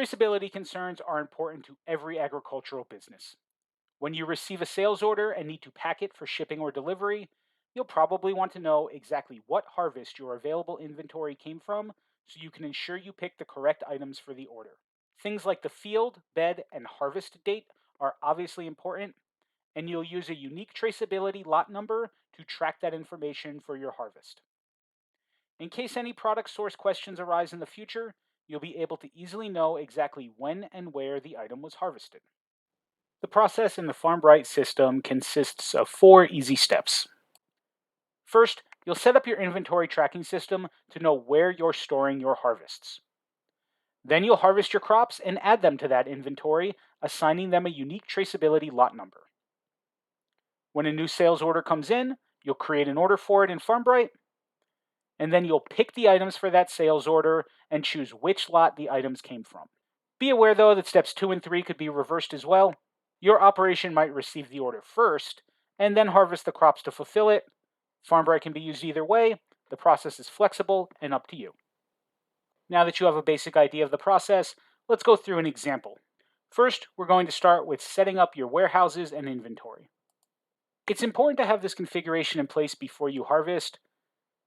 Traceability concerns are important to every agricultural business. When you receive a sales order and need to pack it for shipping or delivery, you'll probably want to know exactly what harvest your available inventory came from so you can ensure you pick the correct items for the order. Things like the field, bed, and harvest date are obviously important, and you'll use a unique traceability lot number to track that information for your harvest. In case any product source questions arise in the future, you'll be able to easily know exactly when and where the item was harvested. The process in the FarmBright system consists of 4 easy steps. First, you'll set up your inventory tracking system to know where you're storing your harvests. Then you'll harvest your crops and add them to that inventory, assigning them a unique traceability lot number. When a new sales order comes in, you'll create an order for it in FarmBright, and then you'll pick the items for that sales order and choose which lot the items came from. Be aware though that steps 2 and 3 could be reversed as well. Your operation might receive the order first and then harvest the crops to fulfill it. FarmBright can be used either way. The process is flexible and up to you. Now that you have a basic idea of the process, let's go through an example. First, we're going to start with setting up your warehouses and inventory. It's important to have this configuration in place before you harvest,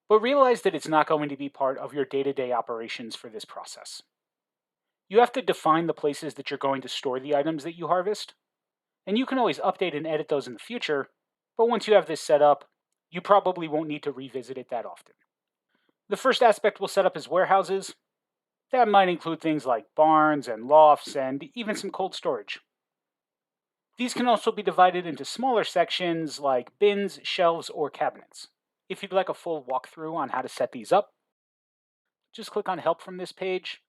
but realize that it's not going to be part of your day-to-day operations for this process. You have to define the places that you're going to store the items that you harvest, and you can always update and edit those in the future, but once you have this set up, you probably won't need to revisit it that often. The first aspect we'll set up is warehouses. That might include things like barns and lofts and even some cold storage. These can also be divided into smaller sections like bins, shelves, or cabinets. If you'd like a full walkthrough on how to set these up, just click on Help from this page,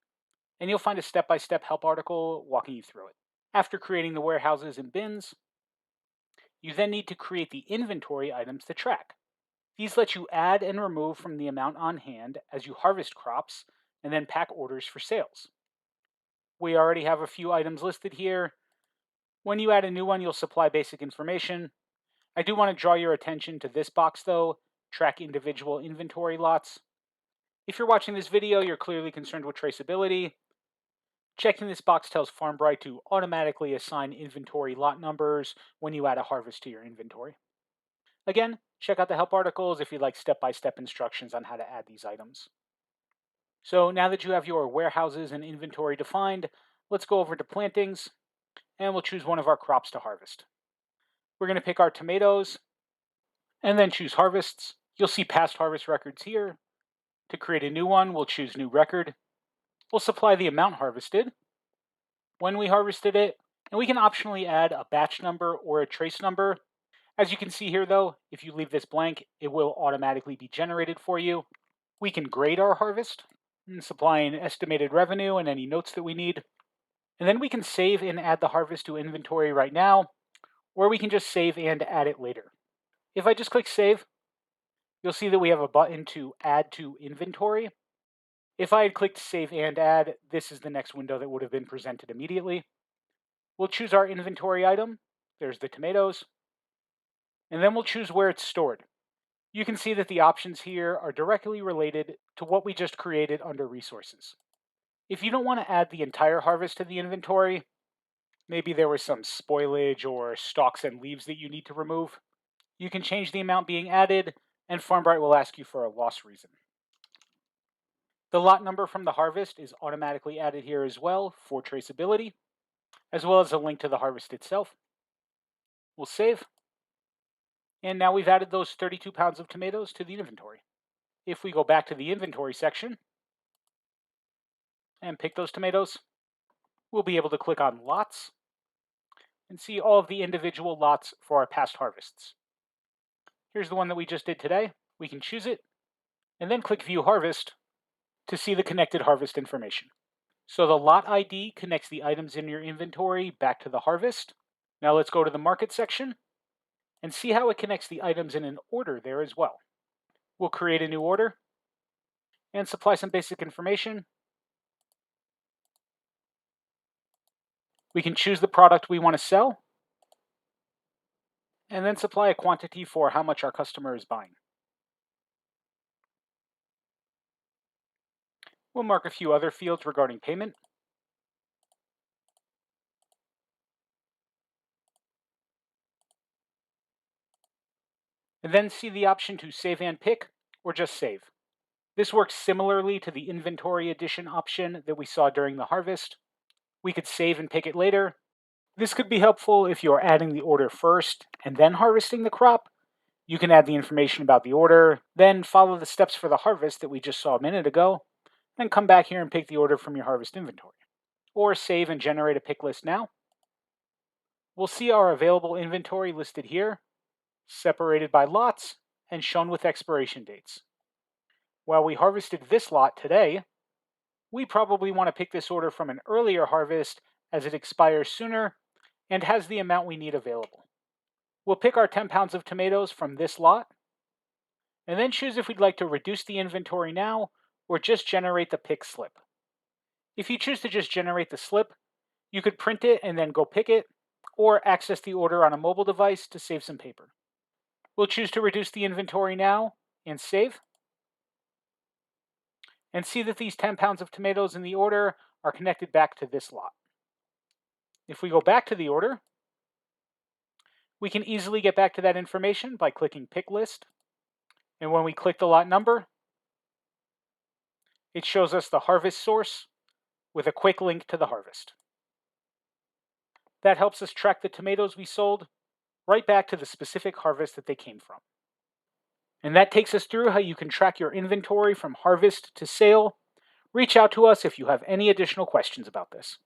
and you'll find a step-by-step help article walking you through it. After creating the warehouses and bins, you then need to create the inventory items to track. These let you add and remove from the amount on hand as you harvest crops and then pack orders for sales. We already have a few items listed here. When you add a new one, you'll supply basic information. I do want to draw your attention to this box though, track individual inventory lots. If you're watching this video, you're clearly concerned with traceability. Checking this box tells FarmBright to automatically assign inventory lot numbers when you add a harvest to your inventory. Again, check out the help articles if you'd like step-by-step instructions on how to add these items. So now that you have your warehouses and inventory defined, let's go over to plantings, and we'll choose one of our crops to harvest. We're going to pick our tomatoes, and then choose harvests. You'll see past harvest records here. To create a new one, we'll choose New Record. We'll supply the amount harvested, when we harvested it, and we can optionally add a batch number or a trace number. As you can see here though, if you leave this blank, it will automatically be generated for you. We can grade our harvest, supplying estimated revenue and any notes that we need. And then we can save and add the harvest to inventory right now, or we can just save and add it later. If I just click Save, you'll see that we have a button to Add to Inventory. If I had clicked Save and Add, this is the next window that would have been presented immediately. We'll choose our inventory item. There's the tomatoes. And then we'll choose where it's stored. You can see that the options here are directly related to what we just created under Resources. If you don't want to add the entire harvest to the inventory, maybe there was some spoilage or stalks and leaves that you need to remove, you can change the amount being added, and FarmBright will ask you for a loss reason. The lot number from the harvest is automatically added here as well for traceability, as well as a link to the harvest itself. We'll save. And now we've added those 32 pounds of tomatoes to the inventory. If we go back to the inventory section and pick those tomatoes, we'll be able to click on Lots and see all of the individual lots for our past harvests. Here's the one that we just did today. We can choose it and then click View Harvest to see the connected harvest information. So the lot ID connects the items in your inventory back to the harvest. Now let's go to the market section and see how it connects the items in an order there as well. We'll create a new order and supply some basic information. We can choose the product we want to sell and then supply a quantity for how much our customer is buying. We'll mark a few other fields regarding payment. and then see the option to save and pick, or just save. This works similarly to the inventory addition option that we saw during the harvest. We could save and pick it later. This could be helpful if you're adding the order first and then harvesting the crop. You can add the information about the order, then follow the steps for the harvest that we just saw a minute ago, then come back here and pick the order from your harvest inventory. Or save and generate a pick list now. We'll see our available inventory listed here, separated by lots and shown with expiration dates. While we harvested this lot today, we probably want to pick this order from an earlier harvest as it expires sooner and has the amount we need available. We'll pick our 10 pounds of tomatoes from this lot, and then choose if we'd like to reduce the inventory now or just generate the pick slip. If you choose to just generate the slip, you could print it and then go pick it, or access the order on a mobile device to save some paper. We'll choose to reduce the inventory now and save, and see that these 10 pounds of tomatoes in the order are connected back to this lot. If we go back to the order, we can easily get back to that information by clicking Pick List. And when we click the lot number, it shows us the harvest source with a quick link to the harvest. That helps us track the tomatoes we sold right back to the specific harvest that they came from. And that takes us through how you can track your inventory from harvest to sale. Reach out to us if you have any additional questions about this.